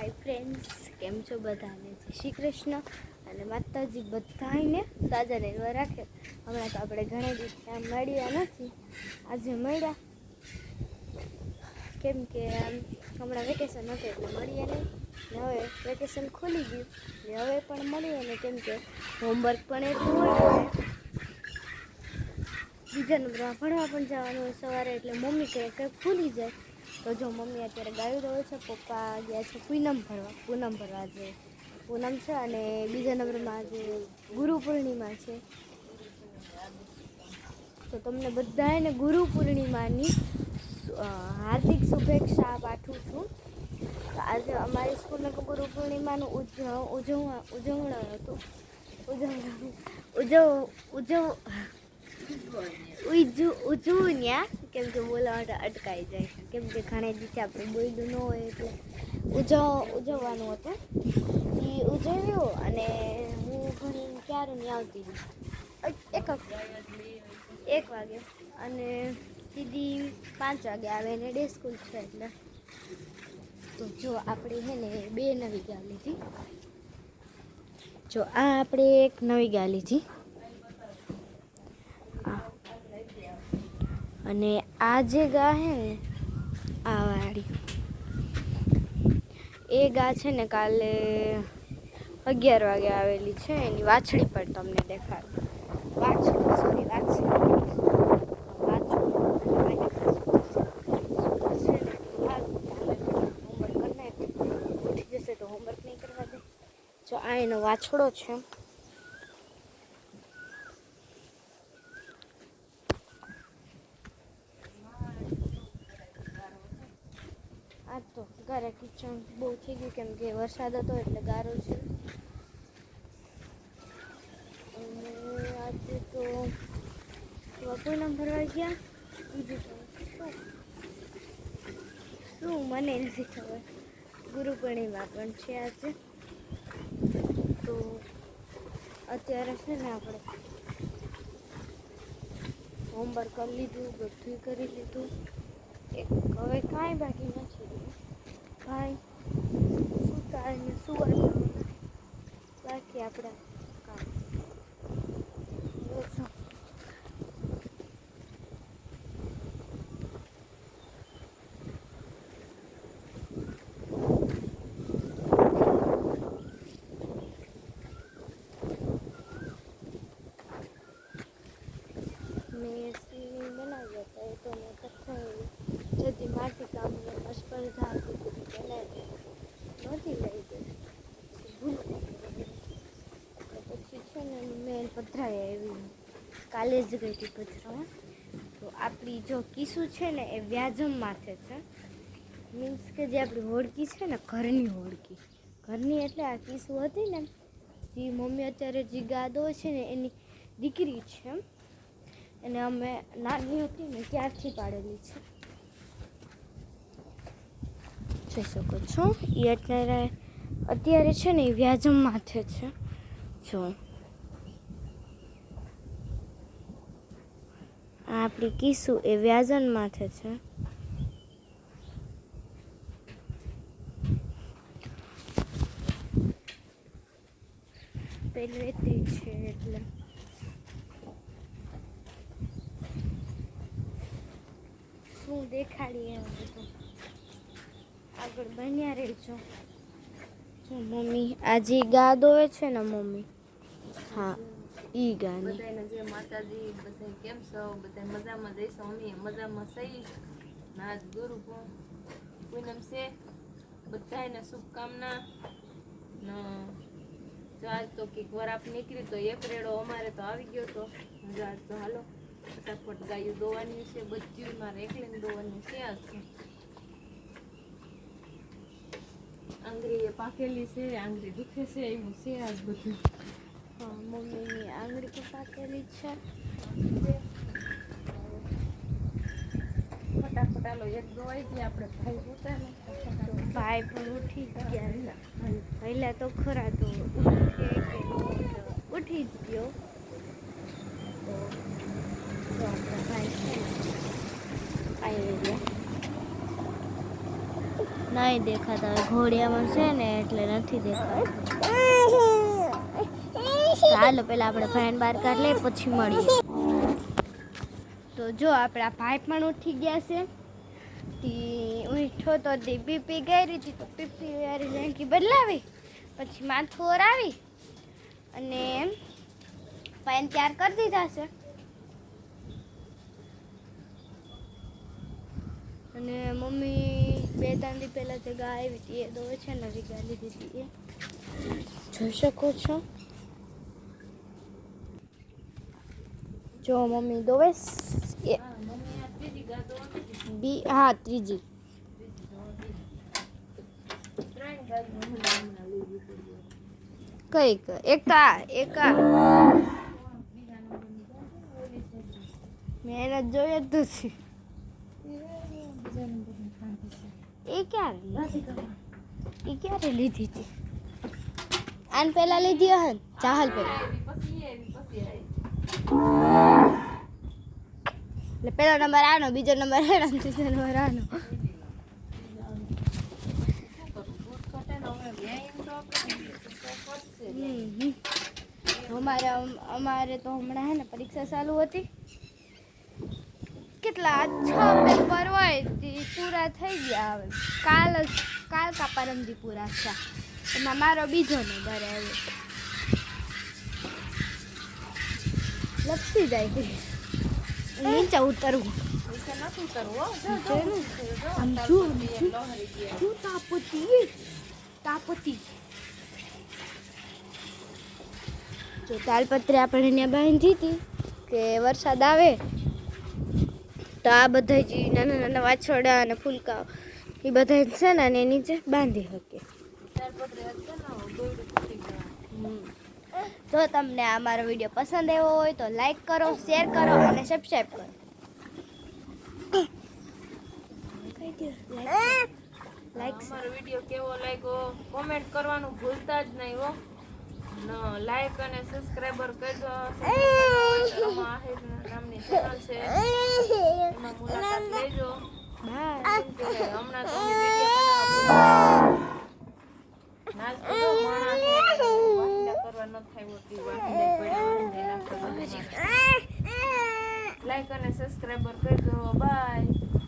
Hi friends, કેમ છો બધાને? જય શ્રી કૃષ્ણ અને માતાજી બધાને સાજા રહેવા રાખે. હમણાં તો આપણે ઘણા દિવસથી આમ મળ્યા નથી, આજે મળ્યા કેમ કે આમ હમણાં વેકેશન હતું એટલે મળીએ નહીં. હવે વેકેશન ખુલી ગયું એટલે હવે પણ મળીએ ને, કેમ કે હોમવર્ક પણ એટલું હોય ને બીજા નંબરમાં ભણવા પણ જવાનું હોય સવારે, એટલે મમ્મી કહે કે ભૂલી જાય. તો જો મમ્મી અત્યારે ગાયું દોવે છે, પપ્પા ગયા છે પૂનમ ભરવા જે પૂનમ છે. અને બીજા નંબરમાં આજે ગુરુ પૂર્ણિમા છે. તો તમને બધાને ગુરુ પૂર્ણિમાની હાર્દિક શુભેચ્છા પાઠવું છું. તો આજે અમારી સ્કૂલમાં ગુરુ પૂર્ણિમાનું ઉજવણ્યા, કેમ કે બોલવા માટે અટકાઈ જાય, કેમ કે ઘણા દિવસે આપણે બોલ્યું ન હોય એટલે ઉજવવાનું હતું. એ ઉજવ્યું અને હું ઘણી ક્યારની આવતી એક વાગે અને દીદી 5 વાગે આવે ને ડે સ્કૂલ છે એટલે. તો જો આપણે છે ને 2 નવી ગા લીધી. જો આ આપણે એક નવી ગા લીધી અને આ જે ગા હે ને આ વાળી એ ગા છે ને કાલે 11 વાગે આવેલી છે. એની વાછડી પણ તમને દેખાડું. ઉઠી જશે તો હોમવર્ક નહીં કરવા દે. જો આ એનો વાછડો છે. આ તો ઘરે કિચન બહુ થઈ ગયું, કેમ કે વરસાદ હતો એટલે ગારો છે. અને આજે તો પૂનમ ભરવા ગયા. બીજું શું મને નથી ખબર. ગુરુ પૂર્ણિમા પણ છે આજે. તો અત્યારે છે ને આપણે હોમવર્ક કરી લીધું, બધું કરી લીધું. હવે કાંઈ બાકી નથી. બાકી આપણા કામ મેં સ્વિમિંગ બનાવ્યા હતા. એ તો મેં કથાઈ જતી માટી કામની સ્પર્ધા હતી, બનાવી નહોતી લઈ ગઈ. પછી છે ને મેં પધરાઈ આવી, કાલે જ ગઈ હતી પધરાવા. તો આપણી જો કિસ્સું છે ને એ વ્યાજમ માથે છે. મીન્સ કે જે આપણી હોડકી છે ને, ઘરની એટલે આ કિસ્સું હતી ને, જે મમ્મી અત્યારે જે ગાદો છે ને એની દીકરી છે. એને અમે નાની હતી ને ત્યારથી પાડેલી છે. જોઈ શકો છો. એ અત્યારે છે ને એ વ્યાજમ માથે છે. જો આપણી કિસ્સું એ વ્યાજન માથે છે. પહેલેથી છે એટલે શું દેખાડીએ એમ બધું. આગળ બન્યા રહેજો. જો મમ્મી આજે ગા દોવે છે ને મમ્મી, હા ઈ ગાની. બધાને જય માતાજી. બધા કેમ છો? બધા મજામાં જઈશું. અમે મજામાં સહી. આજ ગુરુ પૂનમ છે. બધાને શુભકામના. આજ તો કંઈક વરાપ નીકળી તો એક રેડો અમારે તો આવી ગયો તો. આજ તો હાલો ફટાફટ ગાયું દોવાની છે. બધી મારે એકલીને દોવાની છે. આજ તો આંગળી એ પાકેલી છે, આંગળી દુખે છે, એવું છે આજ બધું. હા, મમ્મીની આંગળી તો પાકેલી છે. ફટાફટ હાલો એક દોવાઈ ગઈ. આપણે ભાઈ ઉઠે ને ભાઈ પણ ઉઠી ગયા. પહેલા તો ખરા તો ઉઠી જ ગયો. તો આપણા ભાઈ છે આવી ગયા. નહીં દેખાતા હવે ઘોડિયામાં છે ને એટલે નથી દેખાતું. ચાલો પેલા આપણે ભાઈને બહાર કાઢ લઈએ પછી મળીએ. તો જો આપણા ભાઈ પણ ઉઠી ગયા છે. ઉઠો તો પીપી ગઈ હતી તો પીપી વાળી લેંકી બદલાવી પછી માથું ઓરાવી અને પાન તૈયાર કરી દીધા છે. અને મમ્મી 2-3 દી પહેલાં જે ગાય આવી હતી એ દોવે છે નવી ગાય લીધી હતી એ જોઈ શકો છો. જો મમ્મી દોવે એ હા ત્રીજી કઈ એકા મેં એને જોયું જ નથી. એ ક્યારે લીધી હતી? આન પહેલા લીધી હે ચાહલ પહેલા એટલે પહેલો નંબર આનો બીજો નંબર એનો ત્રીજો નંબર આનો. અમારે તો હમણાં હે ને પરીક્ષા ચાલુ હતી. કેટલા 6 પેપર હોય તે પૂરા થઈ ગયા. હવે કાલ કા પરમજી પૂરા થયા. એમાં મારો બીજો નંબર આવ્યો. લપસી જાય કે નીચે ઉતરવું તાપતી જો તાલપત્રી આપણે ત્યાં બાંધી હતી કે વરસાદ આવે તો આ બધા જે નાના નાના વાછરડા અને ફૂલકા એ બધા છે ને એને નીચે બાંધી શકીએ. જો તમને અમારો વિડીયો પસંદ આવ્યો હોય તો લાઈક કરો, શેર કરો અને સબસ્ક્રાઈબ કરો. અમારો વિડીયો કેવો લાગ્યો કોમેન્ટ કરવાનું ભૂલતા જ નહીં હો. લાઈક અને સબસ્ક્રાઈબર કરજો. નામની ચેનલ છે એમાં મુલાકાત લેજો. હમણાં તો લાઈક અને સબસ્ક્રાઈબર કરજો. બાય.